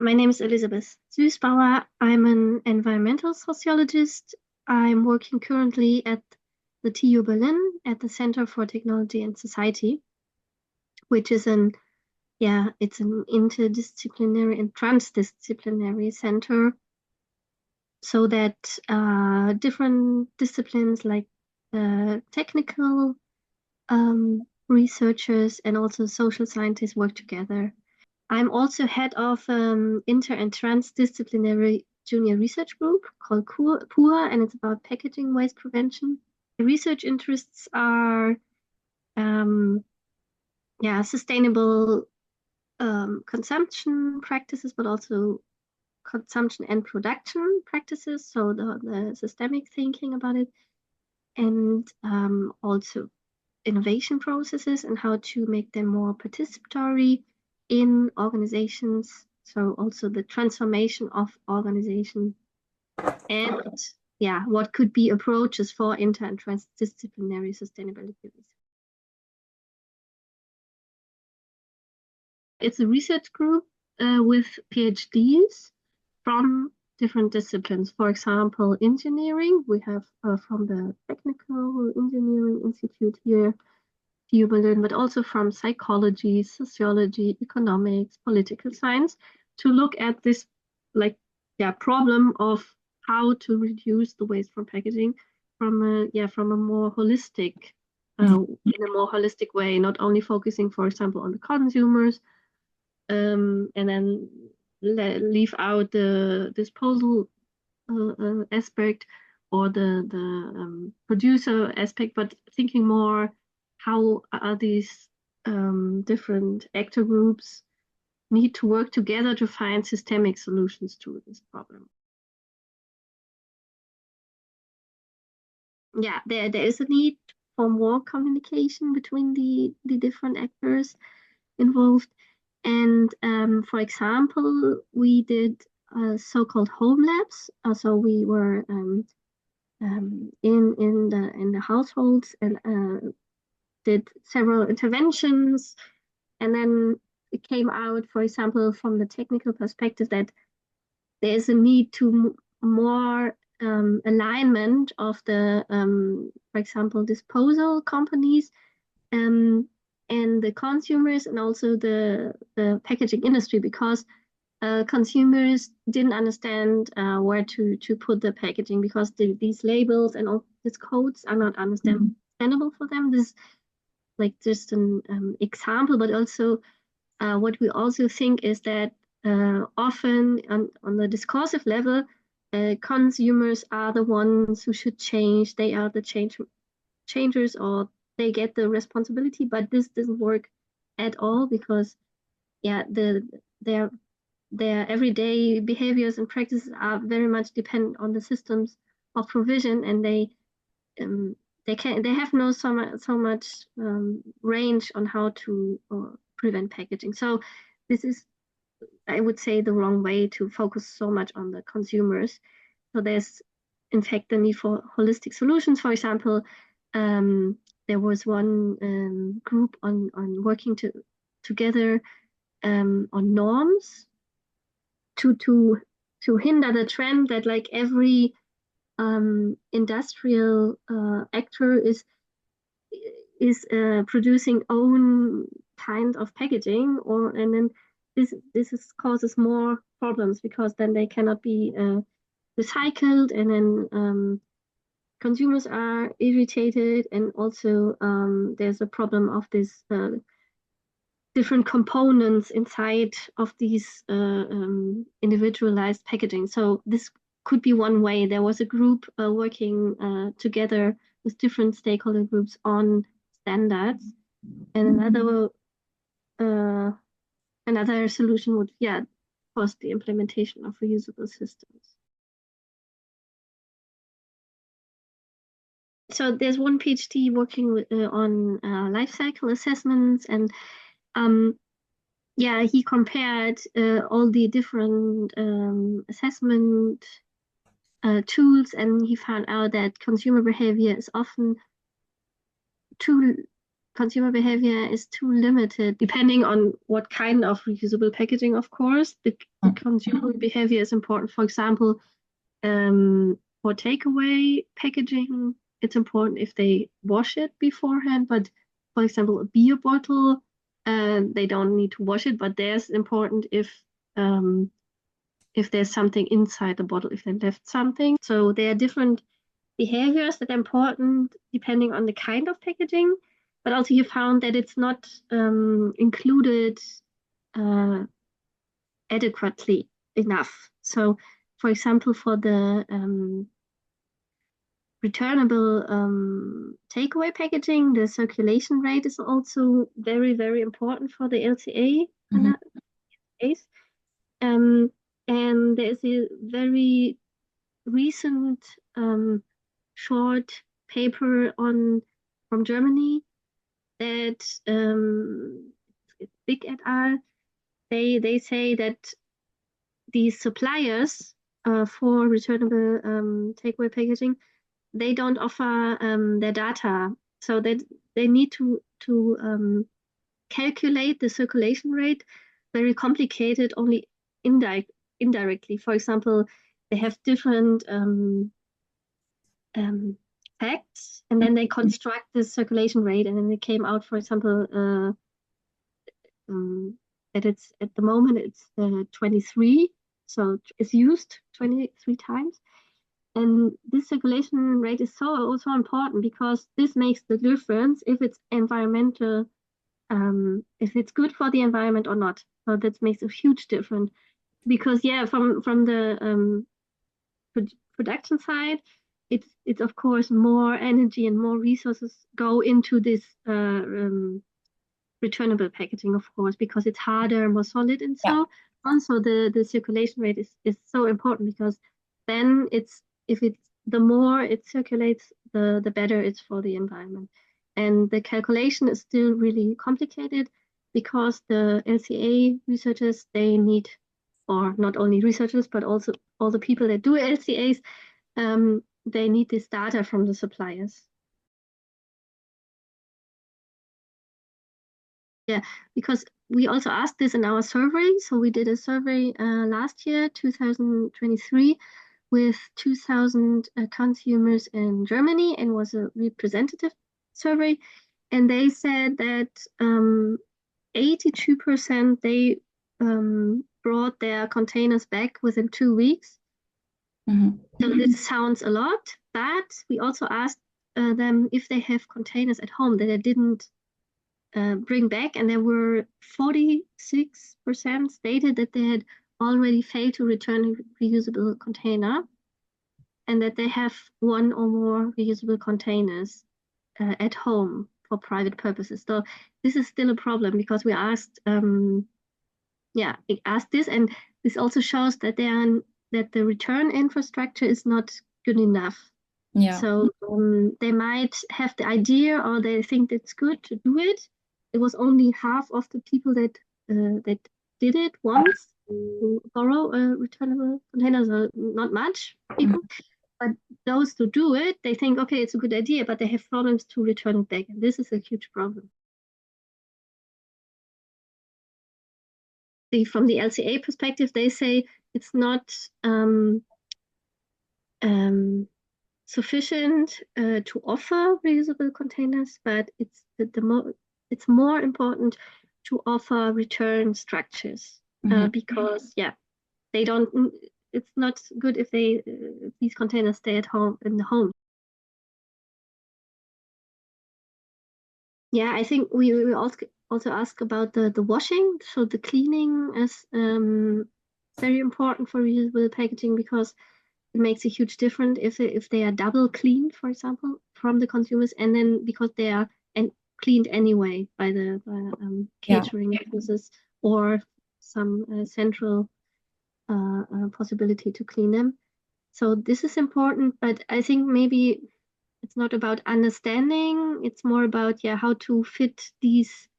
My name is Elisabeth Süßbauer. I'm an environmental sociologist. I'm working currently at the TU Berlin at the Center for Technology and Society, which is it's an interdisciplinary and transdisciplinary center so that different disciplines like technical researchers and also social scientists work together. I'm also head of inter and transdisciplinary junior research group called PuR, and it's about packaging waste prevention. The research interests are sustainable consumption practices, but also consumption and production practices, so the systemic thinking about it, and also innovation processes and how to make them more participatory in organizations. So also the transformation of organization and what could be approaches for inter and transdisciplinary sustainability research. It's a research group with PhDs from different disciplines. For example, engineering, we have from the Technical Engineering Institute here, TU Berlin, but also from psychology, sociology, economics, political science, to look at this problem of how to reduce the waste from packaging from a more holistic in a more holistic way, not only focusing, for example, on the consumers, and then leave out the disposal aspect or the producer aspect, but thinking more how are these different actor groups need to work together to find systemic solutions to this problem. Yeah, there is a need for more communication between the different actors involved. And for example, we did so-called home labs. So we were in the households and did several interventions, and then it came out, for example, from the technical perspective, that there is a need to more alignment of the, for example, disposal companies and the consumers, and also the packaging industry, because consumers didn't understand where to put the packaging, because these labels and all these codes are not understandable for them. This is like just an example, but also what we also think is that often on the discursive level, consumers are the ones who should change. They are the changers, or they get the responsibility, but this doesn't work at all, because their everyday behaviors and practices are very much dependent on the systems of provision, and they have no so much range on how to prevent packaging. So this is, I would say, the wrong way to focus so much on the consumers. So there's in fact the need for holistic solutions. For example, there was one group on working together on norms to hinder the trend that like every industrial actor is producing own kind of packaging, and then this causes more problems, because then they cannot be recycled, and then consumers are irritated, and also there's a problem of this different components inside of these individualized packaging. So this could be one way. There was a group working together with different stakeholder groups on standards, and another solution would cost the implementation of reusable systems. So there's one PhD working on life cycle assessments, and he compared all the different assessment tools, and he found out that consumer behavior is often too consumer behavior is too limited, depending on what kind of reusable packaging, of course. The consumer behavior is important. For example, for takeaway packaging, it's important if they wash it beforehand. But for example, a beer bottle, they don't need to wash it, but there's important if there's something inside the bottle, if they left something. So there are different behaviors that are important depending on the kind of packaging, but also you found that it's not included adequately enough. So, for example, for the returnable takeaway packaging, the circulation rate is also very, very important for the LCA. And there's a very recent short paper from Germany that Big et al. They say that these suppliers for returnable takeaway packaging, they don't offer their data, so that they need to calculate the circulation rate, very complicated, only indirectly. For example, they have different facts, and then they construct the circulation rate, and then they came out, for example, that it's at the moment it's 23, so it's used 23 times. And this circulation rate is so important because this makes the difference if it's environmental, if it's good for the environment or not. So that makes a huge difference because from the production side, it's of course more energy and more resources go into this returnable packaging, of course, because it's harder, more solid, and so on. So the circulation rate is so important because then the more it circulates, the better it's for the environment. And the calculation is still really complicated because the LCA researchers, they need, or not only researchers, but also all the people that do LCAs, they need this data from the suppliers. Yeah, because we also asked this in our survey. So we did a survey last year, 2023, with 2,000 consumers in Germany, and was a representative survey. And they said that 82% they brought their containers back within 2 weeks. So this sounds a lot, but we also asked them if they have containers at home that they didn't bring back, and there were 46% stated that they had already failed to return a reusable container, and that they have one or more reusable containers at home for private purposes. So this is still a problem because we asked, this, and this also shows that the return infrastructure is not good enough. Yeah. So they might have the idea, or they think it's good to do it. It was only half of the people that did it once to borrow a returnable container, so not much people. But those who do it, they think, okay, it's a good idea, but they have problems to return it back, and this is a huge problem. From the LCA perspective, they say it's not sufficient to offer reusable containers, but it's more important to offer return structures because they don't. It's not good if these containers stay at home in the home. Yeah, I think we also ask about the washing. So the cleaning is very important for reusable packaging because it makes a huge difference if they are double cleaned, for example, from the consumers, and then because they are cleaned anyway by the catering business or some central possibility to clean them. So this is important, but I think maybe it's not about understanding, it's more about how to fit these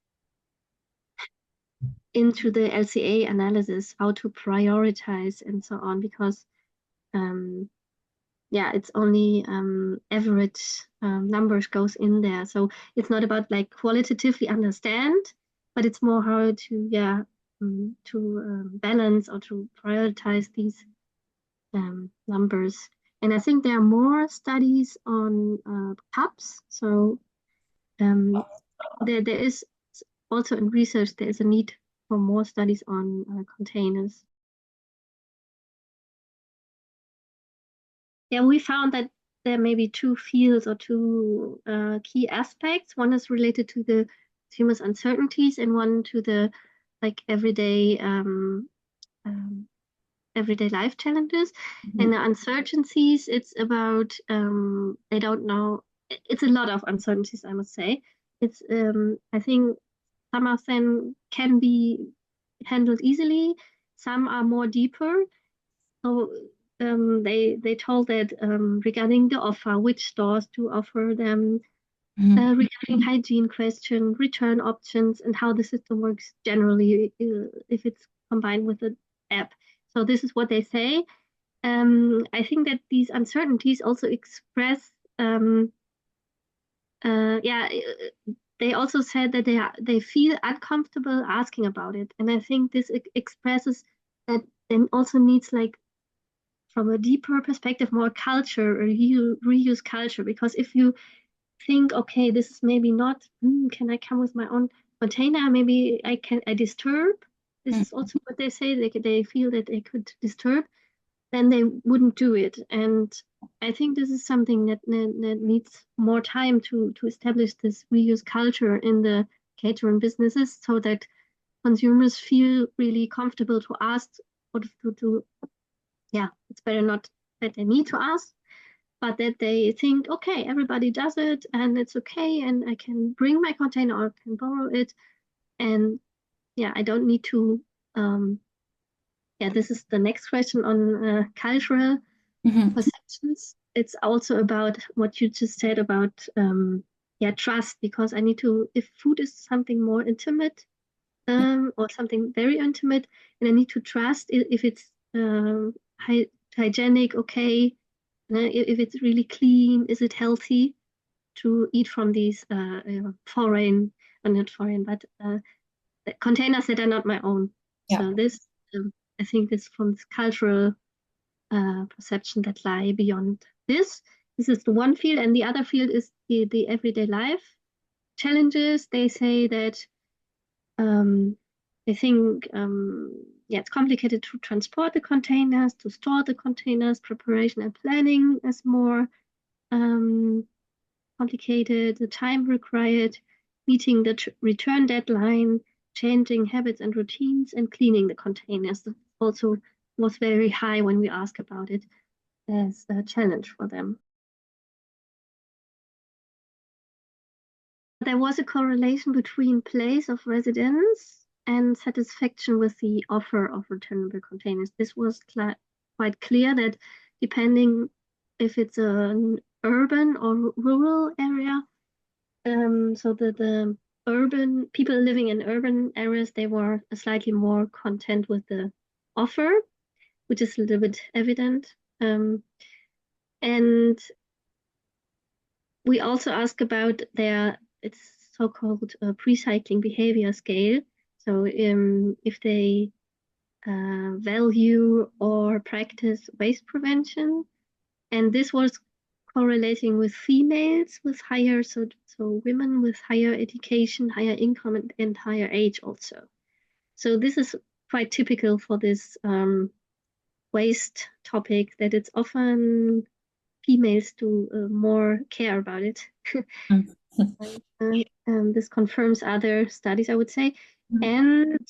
into the LCA analysis, how to prioritize and so on, because yeah, it's only average numbers goes in there. So it's not about like qualitatively understand, but it's more how to, yeah, to balance or to prioritize these numbers. And I think there are more studies on cups. So there is also in research, there is a need for more studies on containers. Yeah, we found that there may be two fields or two key aspects. One is related to the consumers' uncertainties, and one to the like everyday life challenges. And the uncertainties, it's about they don't know. It's a lot of uncertainties, I must say. It's I think some of them can be handled easily. Some are more deeper. So they told that regarding the offer, which stores to offer them, regarding hygiene question, return options, and how the system works generally if it's combined with the app. So this is what they say. I think that these uncertainties also express, yeah, they also said that they feel uncomfortable asking about it, and I think this expresses that then also needs like from a deeper perspective, more culture or reuse culture. Because if you think, okay, this is maybe not, can I come with my own container? Maybe I disturb. This is also what they say. They feel that they could disturb, then they wouldn't do it. And I think this is something that needs more time to establish this reuse culture in the catering businesses so that consumers feel really comfortable to ask or to yeah, it's better not that they need to ask, but that they think, okay, everybody does it and it's okay, and I can bring my container or can borrow it. And yeah, I don't need to, yeah, this is the next question on cultural perceptions. It's also about what you just said about, yeah, trust, because I need to, if food is something more intimate, or something very intimate, and I need to trust if it's hygienic, okay, if it's really clean, is it healthy to eat from these foreign, or not foreign, but containers that are not my own. Yeah. So this, I think, this from this cultural perception that lie beyond this. This is the one field, and the other field is the everyday life challenges. They say that I think yeah, it's complicated to transport the containers, to store the containers. Preparation and planning is more complicated. The time required, meeting the return deadline, changing habits and routines, and cleaning the containers also was very high when we asked about it as a challenge for them. There was a correlation between place of residence and satisfaction with the offer of returnable containers. This was quite clear that depending if it's an urban or rural area, so the urban people living in urban areas, they were slightly more content with the offer, which is a little bit evident. And we also ask about their, it's so-called pre-cycling behavior scale. So if they value or practice waste prevention, and this was correlating with females with higher, so women with higher education, higher income, and higher age also. So this is quite typical for this waste topic, that it's often females do more care about it. This confirms other studies, I would say. And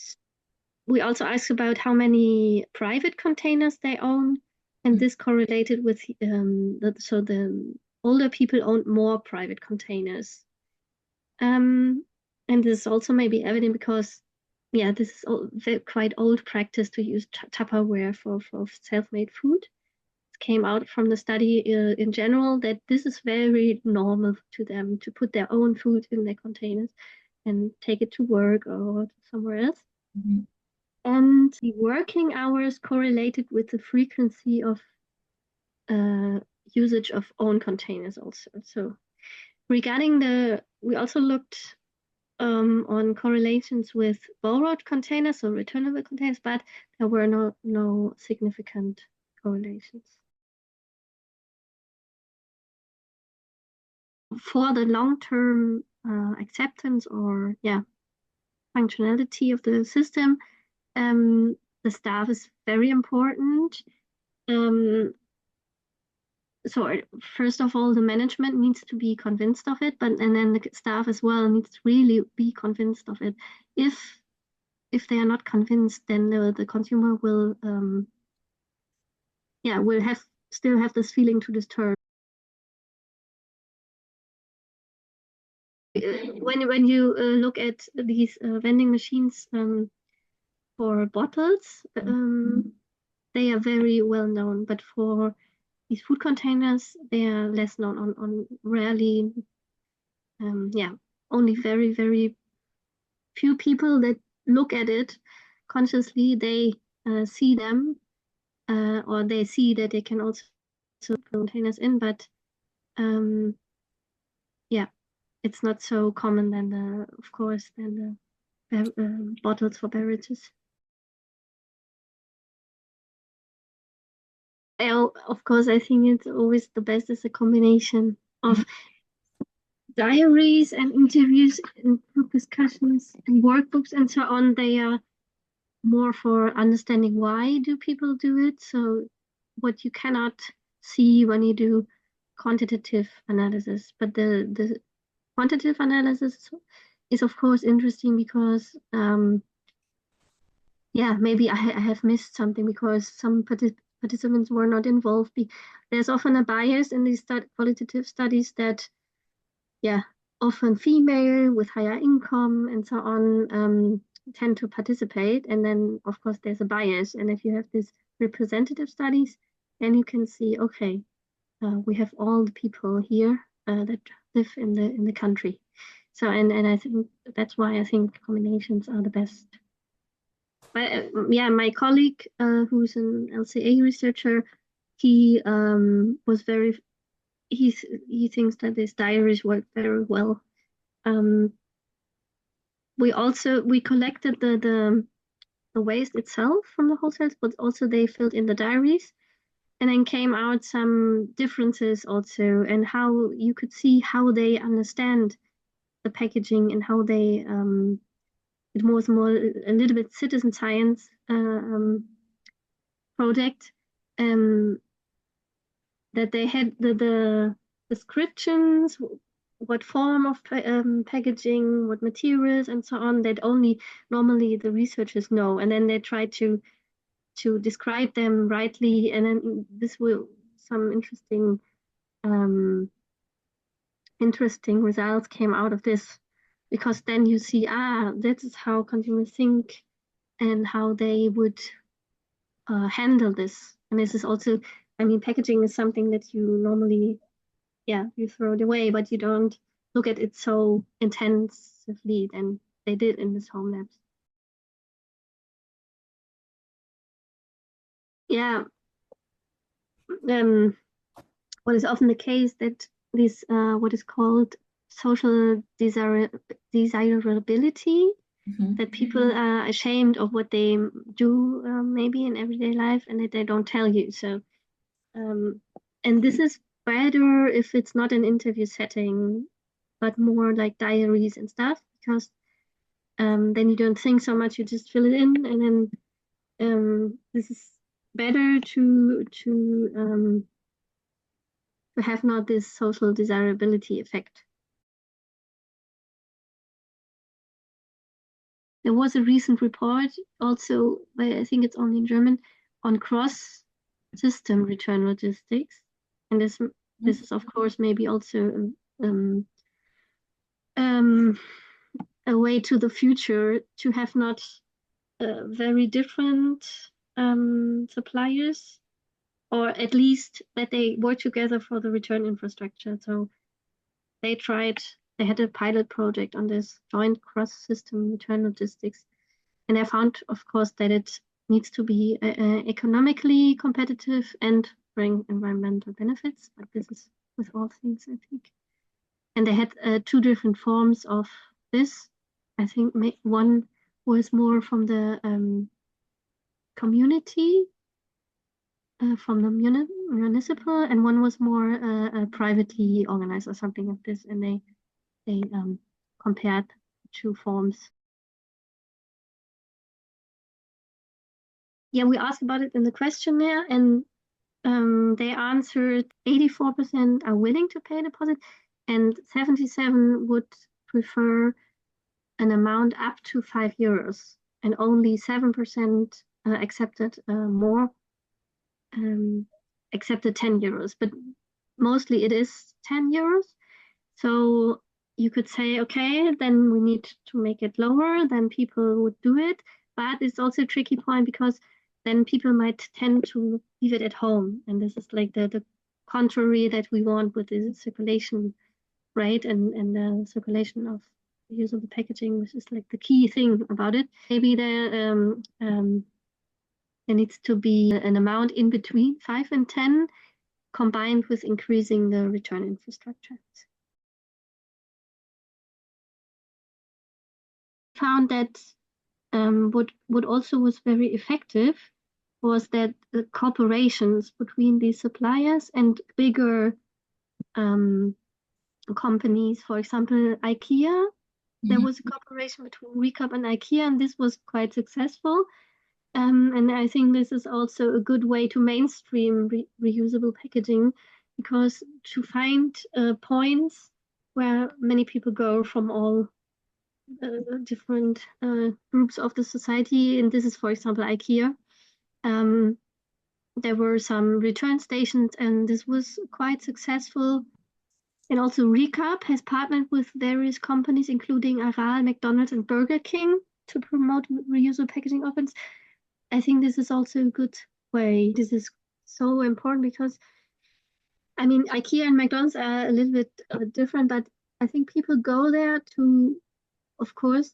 we also asked about how many private containers they own, and this correlated with so the older people owned more private containers. And this also may be evident because, yeah, this is quite old practice to use Tupperware for self-made food. It came out from the study in general that this is very normal to them to put their own food in their containers and take it to work or somewhere else. And the working hours correlated with the frequency of usage of own containers also. So regarding we also looked on correlations with borrowed containers, so returnable containers, but there were no significant correlations. For the long-term acceptance or functionality of the system, the staff is very important. So first of all, the management needs to be convinced of it, and then the staff as well needs to really be convinced of it. If they are not convinced, then the consumer will still have this feeling to disturb. When you look at these vending machines for bottles, they are very well known, but for these food containers, they are less known. On rarely, only very, very few people that look at it consciously, they see them, or they see that they can also put containers in, but it's not so common than the bottles for beverages. Of course, I think it's always the best is a combination of diaries and interviews and group discussions and workbooks and so on. They are more for understanding why do people do it. So what you cannot see when you do quantitative analysis, but the quantitative analysis is of course interesting because maybe I have missed something because some participants were not involved. There's often a bias in these qualitative studies that often female with higher income and so on tend to participate, and then of course there's a bias. And if you have these representative studies, then you can see, okay, we have all the people here that live in the country. So and I think that's why I think combinations are the best. But my colleague who's an LCA researcher, he was very. He thinks that these diaries work very well. We collected the waste itself from the wholesales, but also they filled in the diaries, and then came out some differences also, and how you could see how they understand the packaging and how they it was more a little bit citizen science project, that they had the descriptions, what form of packaging, what materials, and so on, that only normally the researchers know, and then they try to describe them rightly, and then this will some interesting results came out of this, because then you see that is how consumers think and how they would handle this. And this is also, I mean, packaging is something that you normally you throw it away, but you don't look at it so intensively than they did in this home labs. What is often the case that this what is called social desirability, that people are ashamed of what they do maybe in everyday life, and that they don't tell you. So and this is better if it's not an interview setting, but more like diaries and stuff, because then you don't think so much, you just fill it in, and then this is better to have not this social desirability effect. There was a recent report also, I think it's only in German, on cross-system return logistics, and this is of course maybe also a way to the future, to have not very different suppliers, or at least that they work together for the return infrastructure. So they had a pilot project on this joint cross-system return logistics, and I found, of course, that it needs to be economically competitive and bring environmental benefits, but this is with all things, I think. And they had two different forms of this. I think one was more from the community, from the municipal, and one was more privately organized or something like this. And they compared two forms. Yeah, we asked about it in the questionnaire, and they answered 84% are willing to pay a deposit, and 77 would prefer an amount up to €5, and only 7% accepted more, accepted €10. But mostly it is €10. So you could say, okay, then we need to make it lower, then people would do it. But it's also a tricky point because then people might tend to leave it at home. And this is like the contrary that we want with the circulation, right? And the circulation of reusable packaging, which is like the key thing about it. Maybe there needs to be an amount in between 5 and 10 combined with increasing the return infrastructure. Found that what also was very effective was that the cooperations between the suppliers and bigger companies, for example, IKEA, there was a cooperation between Recap and IKEA, and this was quite successful. And I think this is also a good way to mainstream reusable packaging, because to find points where many people go from all different groups of the society, and this is, for example, IKEA. There were some return stations, and this was quite successful. And also Recap has partnered with various companies, including Aral, McDonald's, and Burger King, to promote reusable packaging options. I think this is also a good way. This is so important because, I mean, IKEA and McDonald's are a little bit different, but I think people go there to, of course,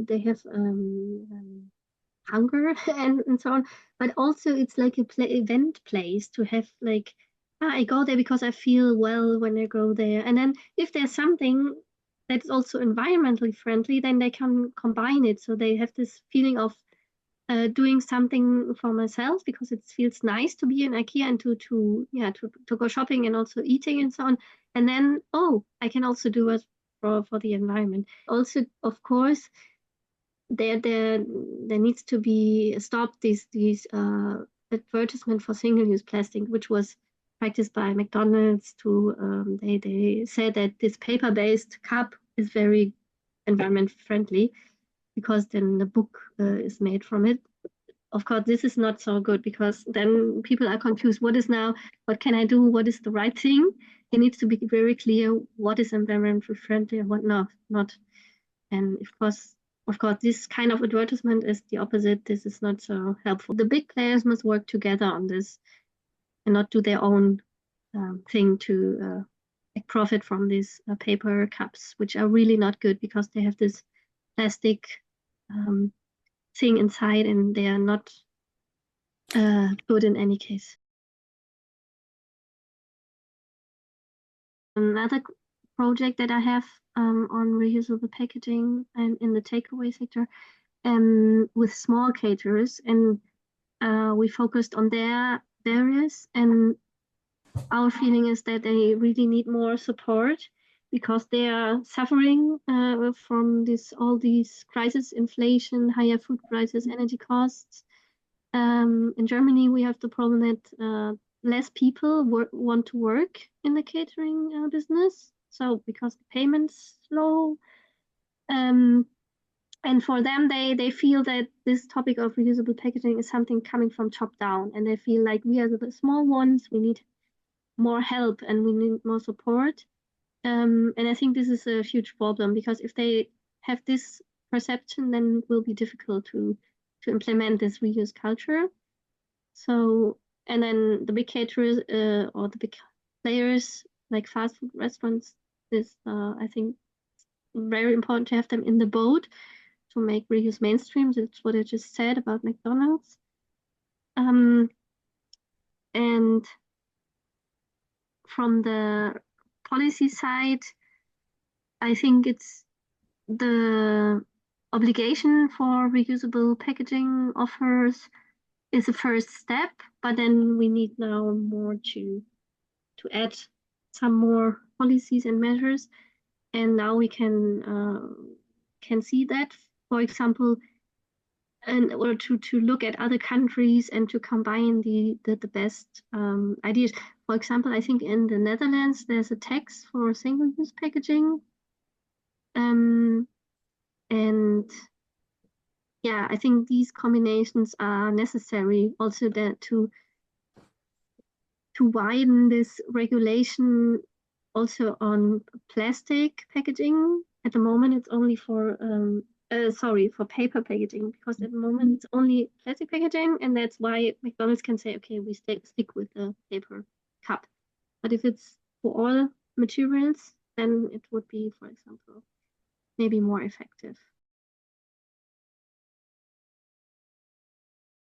they have hunger and so on, but also it's like a event place to have like, I go there because I feel well when I go there. And then if there's something that's also environmentally friendly, then they can combine it. So they have this feeling of doing something for myself because it feels nice to be in IKEA and to go shopping and also eating and so on. And then, oh, I can also do it for the environment. Also, of course, there needs to be stopped these advertisement for single-use plastic, which was practiced by McDonald's. They said that this paper-based cup is very environment friendly because then the book is made from it. Of course, this is not so good because then people are confused. What can I do? What is the right thing? It needs to be very clear what is environmentally friendly and what not. And of course, this kind of advertisement is the opposite. This is not so helpful. The big players must work together on this and not do their own thing to profit from these paper cups, which are really not good because they have this plastic thing inside and they are not good in any case. Another project that I have on reusable packaging and in the takeaway sector with small caterers, and we focused on their barriers, and our feeling is that they really need more support because they are suffering from all these crises, inflation, higher food prices, energy costs. In Germany, we have the problem that less people want to work in the catering business. So because the payment's low, and for them, they feel that this topic of reusable packaging is something coming from top down, and they feel like we are the small ones, we need more help and we need more support. And I think this is a huge problem because if they have this perception, then it will be difficult to implement this reuse culture. So, and then the big caterers or the big players like fast food restaurants is, I think, very important to have them in the boat to make reuse mainstream. That's what I just said about McDonald's. And from the policy side, I think it's the obligation for reusable packaging offers is a first step, but then we need now more to add some more policies and measures. And now we can see that, for example, and or to look at other countries and to combine the best ideas. For example, I think in the Netherlands there's a tax for single-use packaging, and yeah, I think these combinations are necessary also that to widen this regulation also on plastic packaging. At the moment, it's only for for paper packaging, because at the moment it's only plastic packaging, and that's why McDonald's can say, okay, we stick with the paper cup. But if it's for all materials, then it would be, for example, maybe more effective.